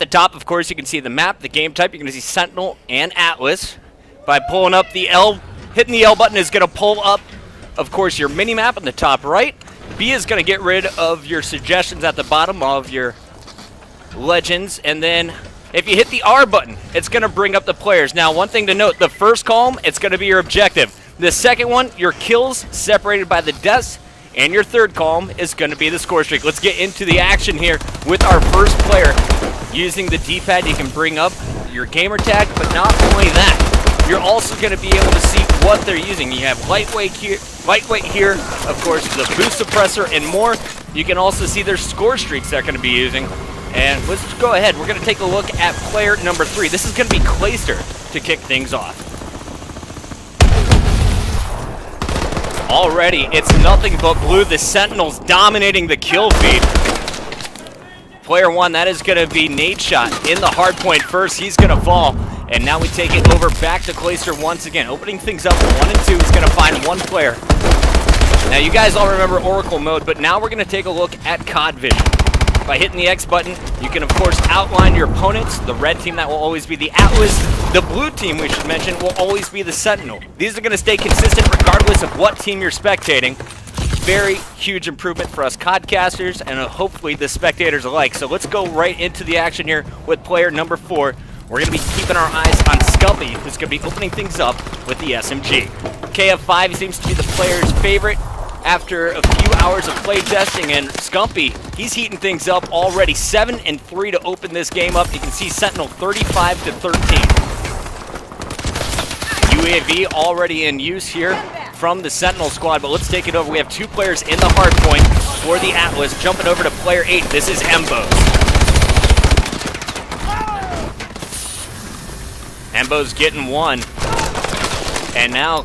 the top, of course, you can see the map, the game type. You're going to see Sentinel and Atlas. By pulling up the L, hitting the L button is going to pull up, of course, your mini-map on the top right. B is going to get rid of your suggestions at the bottom of your legends. And then if you hit the R button, it's going to bring up the players. Now, one thing to note, the first column, it's going to be your objective. The second one, your kills separated by the deaths. And your third column is going to be the score streak. Let's get into the action here with our first player. Using the D-pad, you can bring up your gamer tag, but not only that, you're also going to be able to see what they're using. You have lightweight here, of course, the boost suppressor, and more. You can also see their score streaks they're going to be using. And let's go ahead. We're going to take a look at player number 3. This is going to be Clayster to kick things off. Already, it's nothing but blue. The Sentinels dominating the kill feed. Player 1, that is going to be Nadeshot in the hard point first. He's going to fall. And now we take it over back to Clayster once again. Opening things up, 1 and 2 is going to find one player. Now, you guys all remember Oracle mode, but now we're going to take a look at COD Vision. By hitting the X button, you can, of course, outline your opponents. The red team, that will always be the Atlas. The blue team, we should mention, will always be the Sentinel. These are going to stay consistent regardless of what team you're spectating. Very huge improvement for us CODcasters and hopefully the spectators alike. So let's go right into the action here with player number 4. We're going to be keeping our eyes on Scumpy, who's going to be opening things up with the SMG. KF5 seems to be the player's favorite after a few hours of play testing, and Scumpy, he's heating things up already. 7 and 3 to open this game up. You can see Sentinel 35 to 13. UAV already in use here from the Sentinel squad, but let's take it over. We have 2 players in the hard point for the Atlas. Jumping over to player 8. This is Embo. Embo's getting 1. And now,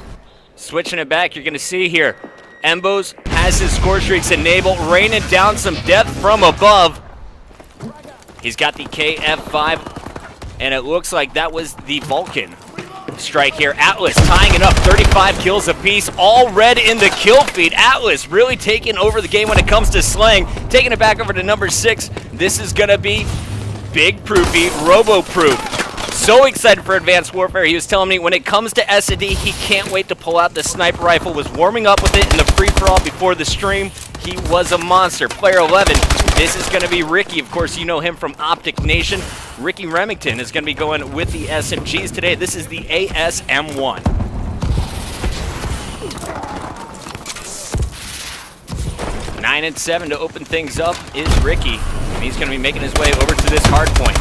switching it back, you're going to see here, Embo's has his score streaks enabled, raining down some depth from above. He's got the KF5, and it looks like that was the Vulcan strike here. Atlas tying it up, 35 kills apiece, all red in the kill feed. Atlas really taking over the game when it comes to slaying. Taking it back over to number 6. This is going to be Big Proofy, Robo-Proof. So excited for Advanced Warfare. He was telling me when it comes to S&D, he can't wait to pull out the sniper rifle. Was warming up with it in the free-for-all before the stream. He was a monster. Player 11, this is going to be Ricky. Of course, you know him from Optic Nation. Ricky Remington is going to be going with the SMGs today. This is the ASM-1. Nine and 7 to open things up is Ricky. And he's going to be making his way over to this hard point.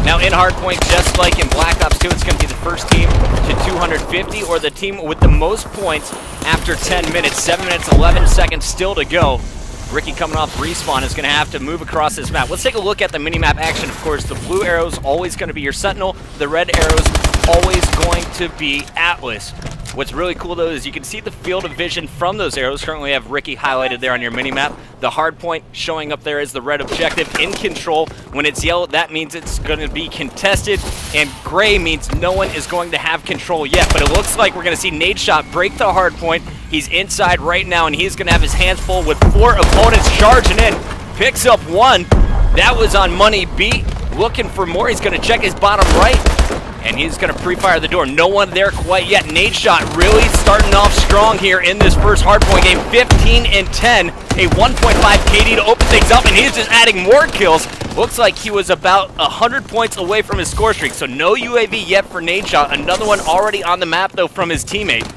Now in hardpoint, just like in Black Ops 2, it's going to be the first team to 250 or the team with the most points after 10 minutes. 7 minutes, 11 seconds still to go. Ricky coming off respawn is going to have to move across this map. Let's take a look at the minimap action. Of course, the blue arrow's always going to be your Sentinel. The red arrow's always going to be Atlas. What's really cool, though, is you can see the field of vision from those arrows. Currently, have Ricky highlighted there on your minimap. The hard point showing up there is the red objective in control. When it's yellow, that means it's going to be contested, and gray means no one is going to have control yet. But it looks like we're going to see Nadeshot break the hard point. He's inside right now, and he's going to have his hands full with 4 opponents charging in. Picks up 1. That was on Money Beat. Looking for more. He's going to check his bottom right. And he's going to pre-fire the door. No one there quite yet. Nadeshot really starting off strong here in this first hardpoint game. 15 and 10. A 1.5 KD to open things up, and he's just adding more kills. Looks like he was about 100 points away from his score streak. So no UAV yet for Nadeshot. Another one already on the map, though, from his teammate.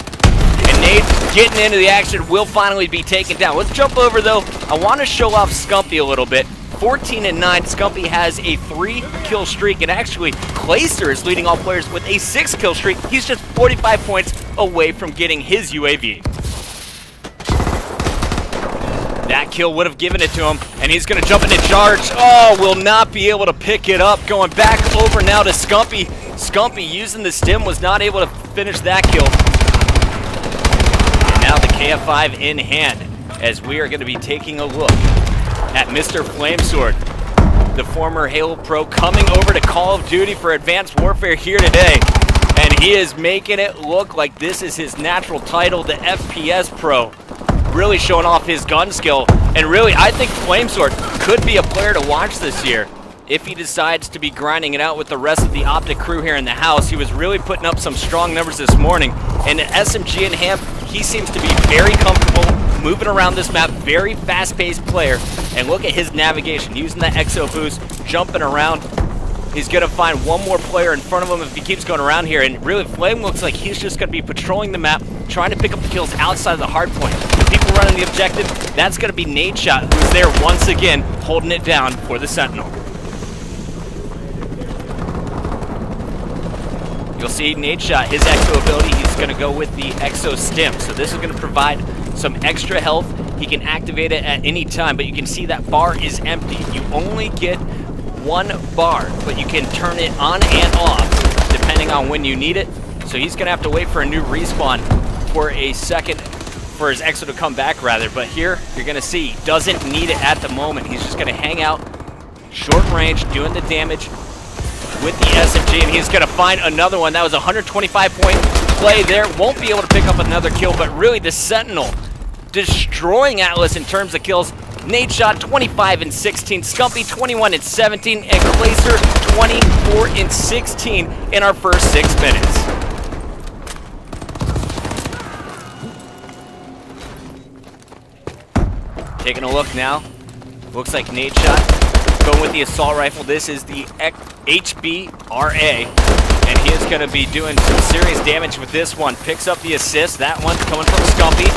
And Nade getting into the action will finally be taken down. Let's jump over, though. I want to show off Scumpy a little bit. 14 and 9. Scumpy has a 3-kill streak, and actually Clayster is leading all players with a 6-kill streak. He's just 45 points away from getting his UAV. That kill would have given it to him, and he's going to jump into charge. Oh, will not be able to pick it up. Going back over now to Scumpy. Scumpy using the stim was not able to finish that kill. And now the KF5 in hand, as we are going to be taking a look at Mr. Flamesword, the former Halo Pro, coming over to Call of Duty for Advanced Warfare here today. And he is making it look like this is his natural title, the FPS Pro. Really showing off his gun skill. And really, I think Flamesword could be a player to watch this year. if he decides to be grinding it out with the rest of the Optic crew here in the house. He was really putting up some strong numbers this morning. And SMG and him, he seems to be very comfortable moving around this map, very fast-paced player. And look at his navigation, using the Exo boost, jumping around. He's going to find one more player in front of him if he keeps going around here. And really, Flame looks like he's just going to be patrolling the map, trying to pick up the kills outside of the hard point. People running the objective, that's going to be Nadeshot, who's there once again, holding it down for the Sentinel. You'll see Nadeshot, his Exo ability, he's going to go with the Exo Stim. So this is going to provide some extra health. He can activate it at any time, but you can see that bar is empty. You only get one bar, but you can turn it on and off depending on when you need it. So he's going to have to wait for a new respawn for a second for his Exo to come back, rather. But here, you're going to see, doesn't need it at the moment. He's just going to hang out, short range, doing the damage with the SMG, and he's going to find another one. That was a 125-point play there. Won't be able to pick up another kill, but really the Sentinel destroying Atlas in terms of kills. Nadeshot 25 and 16, Scumpy 21 and 17, and Glacier 24 and 16 in our first 6 minutes. Taking a look now, looks like Nadeshot going with the assault rifle. This is the HBRA, and he is going to be doing some serious damage with this one. Picks up the assist. That one's coming from Scumpy.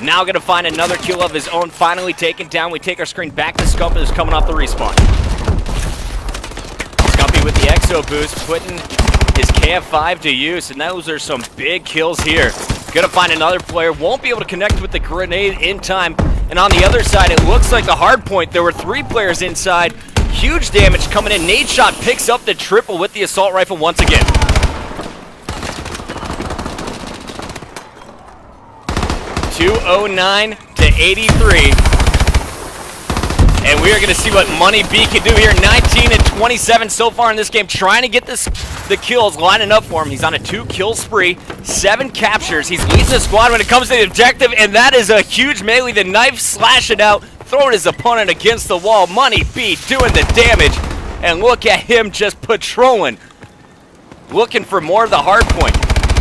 Now going to find another kill of his own, finally taken down. We take our screen back to Scumpy, who's coming off the respawn. Scumpy with the Exo boost, putting his KF5 to use, and those are some big kills here. Going to find another player, won't be able to connect with the grenade in time. And on the other side, it looks like the hard point. There were 3 players inside. Huge damage coming in. Nadeshot picks up the triple with the assault rifle once again. 209 to 83. And we are going to see what Money B can do here. 19 and 27 so far in this game, trying to get the kills, lining up for him. He's on a 2-kill spree, 7 captures. He's leading the squad when it comes to the objective, and that is a huge melee. The knife slashing out, throwing his opponent against the wall. Money B doing the damage, and look at him just patrolling, looking for more of the hard point.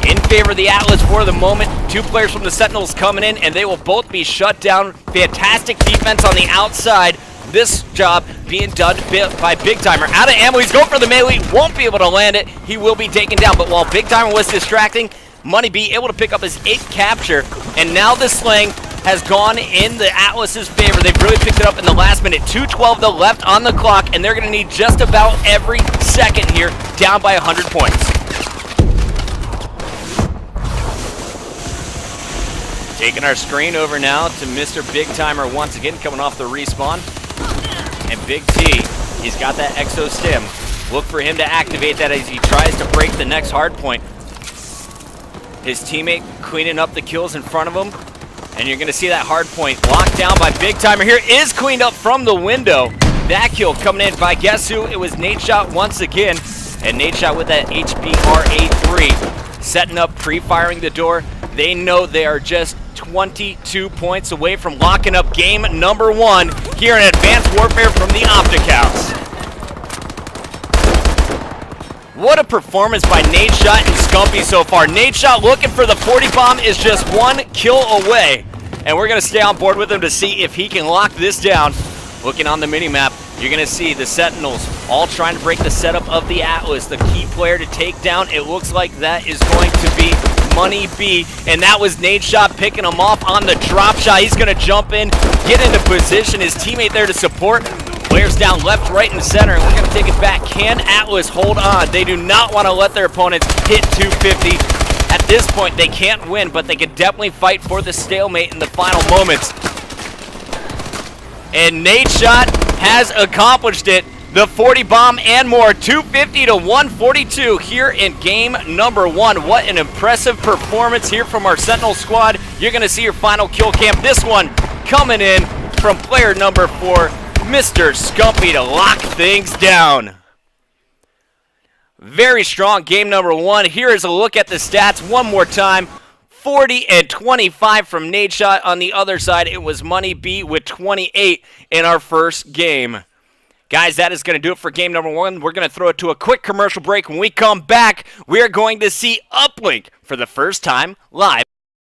In favor of the Atlas for the moment. 2 players from the Sentinels coming in, and they will both be shut down. Fantastic defense on the outside. This job being done by Big Timer. Out of ammo, he's going for the melee. Won't be able to land it. He will be taken down. But while Big Timer was distracting, Money B able to pick up his 8th capture. And now the slaying has gone in the Atlas's favor. They've really picked it up in the last minute. 2:12 though left on the clock, and they're going to need just about every second here, down by 100 points. Taking our screen over now to Mr. Big Timer once again, coming off the respawn. And Big T, he's got that Exo Stim. Look for him to activate that as he tries to break the next hard point. His teammate cleaning up the kills in front of him. And you're going to see that hard point locked down by Big Timer here. Is cleaned up from the window. That kill coming in by, guess who? It was Nadeshot once again. And Nadeshot with that HBRA3. Setting up, pre-firing the door. They know they are just 22 points away from locking up game number 1 here in Advanced Warfare from the Optic House. What a performance by Nadeshot and Scumpy so far. Nadeshot looking for the 40 bomb, is just 1 kill away. And we're going to stay on board with him to see if he can lock this down. Looking on the minimap, you're going to see the Sentinels all trying to break the setup of the Atlas. The key player to take down, it looks like that is going to be Money B, and that was Nadeshot picking him off on the drop shot. He's going to jump in, get into position, his teammate there to support. Players down left, right, and center, and we're going to take it back. Can Atlas hold on? They do not want to let their opponents hit 250. At this point, they can't win, but they can definitely fight for the stalemate in the final moments. And Nadeshot has accomplished it. The 40 bomb and more, 250 to 142 here in game number 1. What an impressive performance here from our Sentinel squad. You're going to see your final kill cam. This one coming in from player number 4, Mr. Scumpy, to lock things down. Very strong game number 1. Here is a look at the stats one more time. 40 and 25 from Nadeshot. On the other side, it was Money B with 28 in our first game. Guys, that is going to do it for game number 1. We're going to throw it to a quick commercial break. When we come back, we are going to see Uplink for the first time live.